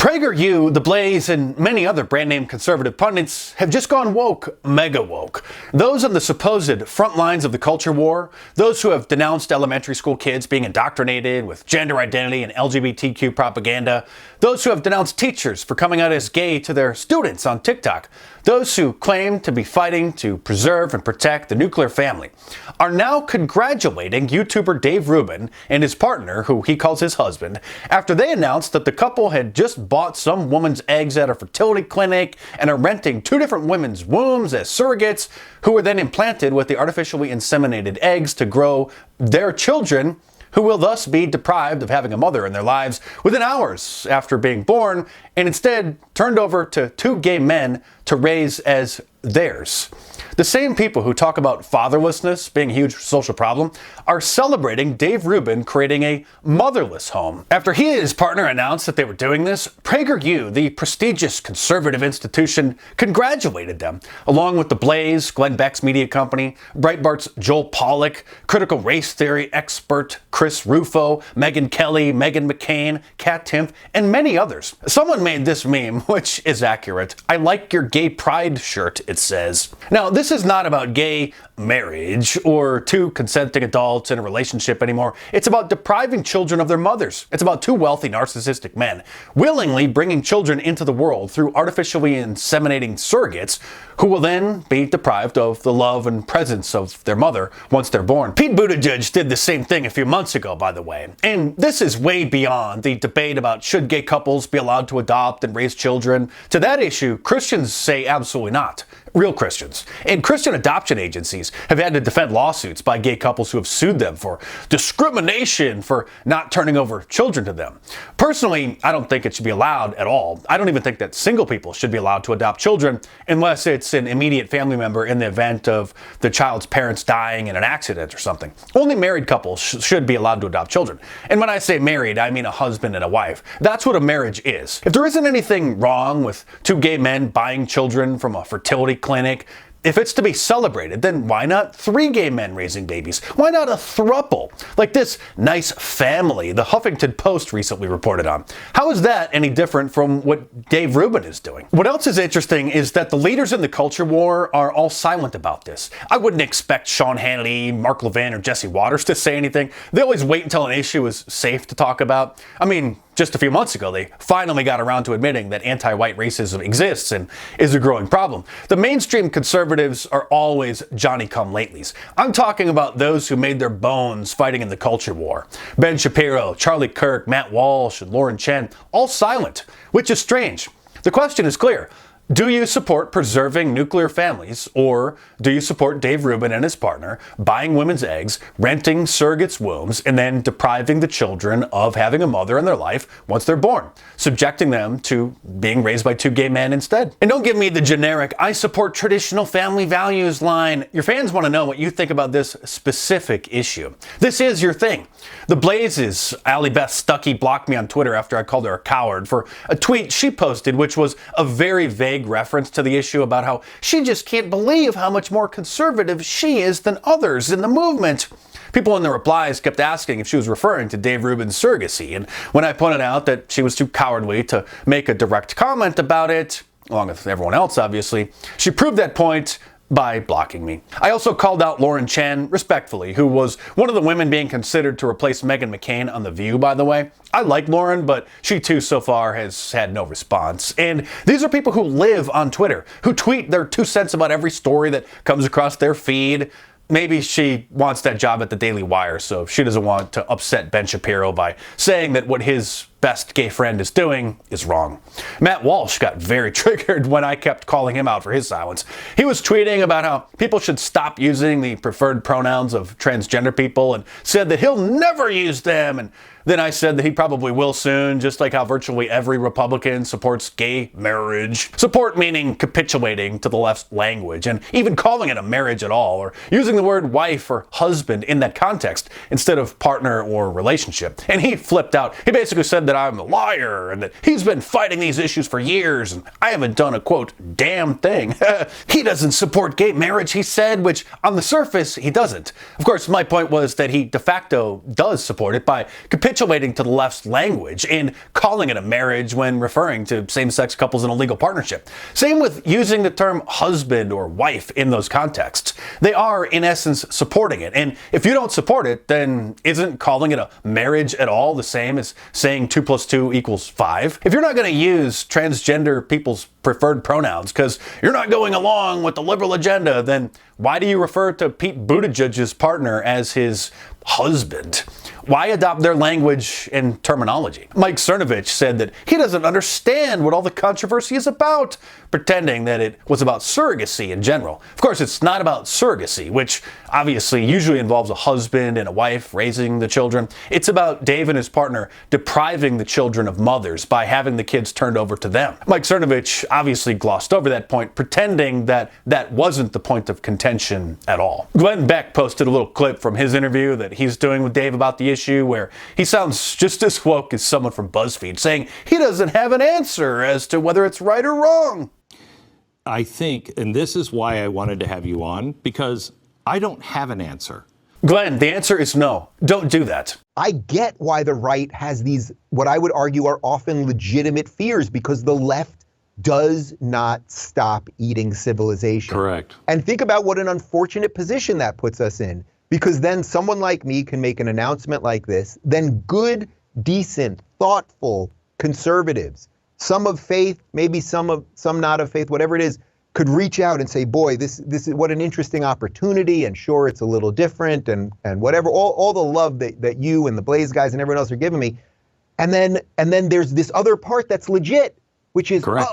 PragerU, TheBlaze, and many other brand-name conservative pundits have just gone woke, mega woke. Those on the supposed front lines of the culture war, those who have denounced elementary school kids being indoctrinated with gender identity and LGBTQ propaganda, those who have denounced teachers for coming out as gay to their students on TikTok, those who claim to be fighting to preserve and protect the nuclear family, are now congratulating YouTuber Dave Rubin and his partner, who he calls his husband, after they announced that the couple had just bought some woman's eggs at a fertility clinic and are renting two different women's wombs as surrogates, who were then implanted with the artificially inseminated eggs to grow their children, who will thus be deprived of having a mother in their lives within hours after being born, and instead turned over to two gay men to raise as theirs. The same people who talk about fatherlessness being a huge social problem are celebrating Dave Rubin creating a motherless home. After he and his partner announced that they were doing this, PragerU, the prestigious conservative institution, congratulated them, along with TheBlaze, Glenn Beck's media company, Breitbart's Joel Pollack, critical race theory expert Chris Rufo, Megyn Kelly, Meghan McCain, Kat Timpf, and many others. Someone made this meme, which is accurate. "I like your gay pride shirt," it says. Now, this is not about gay marriage or two consenting adults in a relationship anymore. It's about depriving children of their mothers. It's about two wealthy narcissistic men willingly bringing children into the world through artificially inseminating surrogates who will then be deprived of the love and presence of their mother once they're born. Pete Buttigieg did the same thing a few months ago, by the way. And this is way beyond the debate about should gay couples be allowed to adopt and raise children. To that issue, Christians say absolutely not. Real Christians. And Christian adoption agencies have had to defend lawsuits by gay couples who have sued them for discrimination for not turning over children to them. Personally, I don't think it should be allowed at all. I don't even think that single people should be allowed to adopt children unless it's an immediate family member in the event of the child's parents dying in an accident or something. Only married couples should be allowed to adopt children. And when I say married, I mean a husband and a wife. That's what a marriage is. If there isn't anything wrong with two gay men buying children from a fertility clinic, if it's to be celebrated, then why not three gay men raising babies? Why not a throuple? Like this nice family the Huffington Post recently reported on. How is that any different from what Dave Rubin is doing? What else is interesting is that the leaders in the culture war are all silent about this. I wouldn't expect Sean Hannity, Mark Levin, or Jesse Waters to say anything. They always wait until an issue is safe to talk about. I mean, just a few months ago, they finally got around to admitting that anti-white racism exists and is a growing problem. The mainstream conservatives are always Johnny-come-latelys. I'm talking about those who made their bones fighting in the culture war. Ben Shapiro, Charlie Kirk, Matt Walsh, and Lauren Chen, all silent, which is strange. The question is clear. Do you support preserving nuclear families, or do you support Dave Rubin and his partner buying women's eggs, renting surrogates' wombs, and then depriving the children of having a mother in their life once they're born, subjecting them to being raised by two gay men instead? And don't give me the generic, "I support traditional family values" line. Your fans want to know what you think about this specific issue. This is your thing. TheBlaze's Allie Beth Stuckey blocked me on Twitter after I called her a coward for a tweet she posted, which was a very vague reference to the issue about how she just can't believe how much more conservative she is than others in the movement. People in the replies kept asking if she was referring to Dave Rubin's surrogacy, and when I pointed out that she was too cowardly to make a direct comment about it, along with everyone else obviously, she proved that point by blocking me. I also called out Lauren Chen respectfully, who was one of the women being considered to replace Meghan McCain on The View, by the way. I like Lauren, but she too so far has had no response. And these are people who live on Twitter, who tweet their 2 cents about every story that comes across their feed. Maybe she wants that job at the Daily Wire, so she doesn't want to upset Ben Shapiro by saying that what his best gay friend is doing is wrong. Matt Walsh got very triggered when I kept calling him out for his silence. He was tweeting about how people should stop using the preferred pronouns of transgender people and said that he'll never use them. And then I said that he probably will soon, just like how virtually every Republican supports gay marriage. Support meaning capitulating to the left's language and even calling it a marriage at all, or using the word wife or husband in that context instead of partner or relationship. And he flipped out. He basically said that I'm a liar and that he's been fighting these issues for years and I haven't done a, quote, damn thing. He doesn't support gay marriage, he said, which on the surface, he doesn't. Of course, my point was that he de facto does support it by capitulating to the left's language and calling it a marriage when referring to same-sex couples in a legal partnership. Same with using the term husband or wife in those contexts. They are, in essence, supporting it. And if you don't support it, then isn't calling it a marriage at all the same as saying 2 + 2 = 5? If you're not going to use transgender people's preferred pronouns because you're not going along with the liberal agenda, then why do you refer to Pete Buttigieg's partner as his husband? Why adopt their language and terminology? Mike Cernovich said that he doesn't understand what all the controversy is about, pretending that it was about surrogacy in general. Of course, it's not about surrogacy, which obviously usually involves a husband and a wife raising the children. It's about Dave and his partner depriving the children of mothers by having the kids turned over to them. Mike Cernovich obviously glossed over that point, pretending that that wasn't the point of contention at all. Glenn Beck posted a little clip from his interview that he's doing with Dave about the issue, where he sounds just as woke as someone from BuzzFeed, saying he doesn't have an answer as to whether it's right or wrong. I think, and this is why I wanted to have you on, because I don't have an answer. Glenn, the answer is no. Don't do that. I get why the right has these, what I would argue are often legitimate fears, because the left does not stop eating civilization. Correct. And think about what an unfortunate position that puts us in, because then someone like me can make an announcement like this, then good, decent, thoughtful conservatives, some of faith, maybe some not of faith, whatever it is, could reach out and say, boy, this is what an interesting opportunity, and sure, it's a little different, and whatever, all the love that you and the Blaze guys and everyone else are giving me. And then there's this other part that's legit, which is, correct.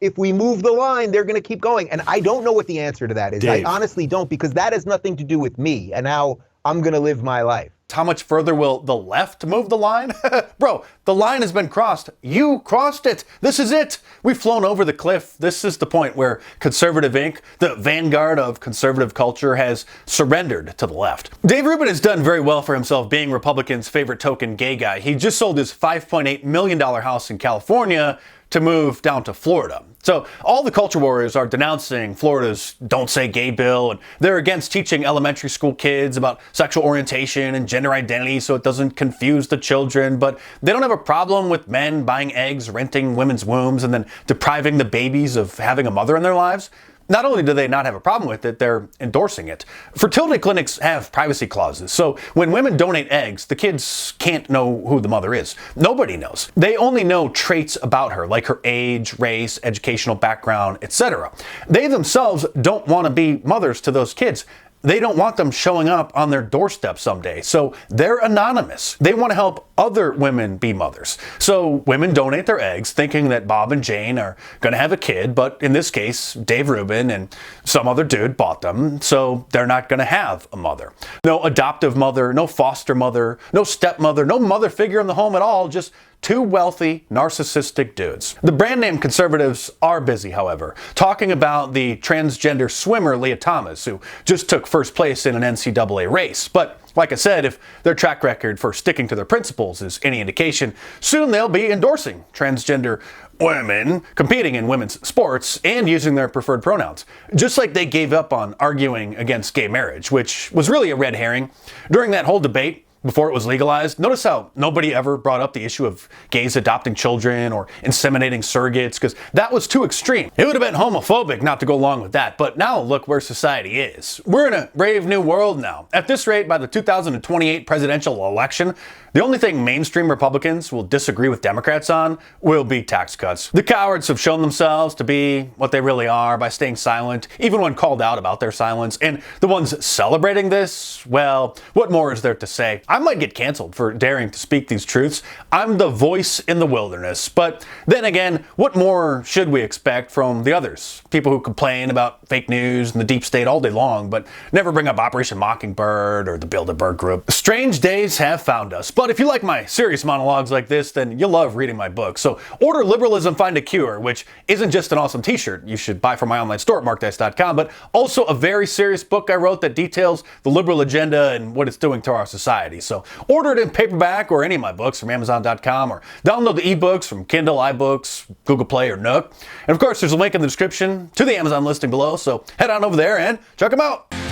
If we move the line, they're gonna keep going. And I don't know what the answer to that is. Dave. I honestly don't, because that has nothing to do with me and how I'm gonna live my life. How much further will the left move the line? Bro, the line has been crossed. You crossed it. This is it. We've flown over the cliff. This is the point where Conservative Inc., the vanguard of conservative culture, has surrendered to the left. Dave Rubin has done very well for himself being Republicans' favorite token gay guy. He just sold his $5.8 million house in California to move down to Florida. So all the culture warriors are denouncing Florida's Don't Say Gay bill, and they're against teaching elementary school kids about sexual orientation and gender identity so it doesn't confuse the children, but they don't have a problem with men buying eggs, renting women's wombs, and then depriving the babies of having a mother in their lives. Not only do they not have a problem with it, they're endorsing it. Fertility clinics have privacy clauses, so when women donate eggs, the kids can't know who the mother is. Nobody knows. They only know traits about her, like her age, race, educational background, etc. They themselves don't want to be mothers to those kids. They don't want them showing up on their doorstep someday, so they're anonymous. They want to help other women be mothers. So women donate their eggs thinking that Bob and Jane are going to have a kid, but in this case, Dave Rubin and some other dude bought them, so they're not going to have a mother. No adoptive mother, no foster mother, no stepmother, no mother figure in the home at all, just two wealthy, narcissistic dudes. The brand name conservatives are busy, however, talking about the transgender swimmer Leah Thomas, who just took first place in an NCAA race. But like I said, if their track record for sticking to their principles is any indication, soon they'll be endorsing transgender women competing in women's sports and using their preferred pronouns. Just like they gave up on arguing against gay marriage, which was really a red herring. During that whole debate, before it was legalized, notice how nobody ever brought up the issue of gays adopting children or inseminating surrogates, because that was too extreme. It would have been homophobic not to go along with that, but now look where society is. We're in a brave new world now. At this rate, by the 2028 presidential election, the only thing mainstream Republicans will disagree with Democrats on will be tax cuts. The cowards have shown themselves to be what they really are by staying silent, even when called out about their silence. And the ones celebrating this, well, what more is there to say? I might get canceled for daring to speak these truths. I'm the voice in the wilderness. But then again, what more should we expect from the others? People who complain about fake news and the deep state all day long, but never bring up Operation Mockingbird or the Bilderberg Group. Strange days have found us. But if you like my serious monologues like this, then you'll love reading my book. So order Liberalism Find a Cure, which isn't just an awesome t-shirt you should buy from my online store at markdice.com, but also a very serious book I wrote that details the liberal agenda and what it's doing to our society. quality. So order it in paperback or any of my books from Amazon.com, or download the ebooks from Kindle, iBooks, Google Play, or Nook. And of course, there's a link in the description to the Amazon listing below, so head on over there and check them out.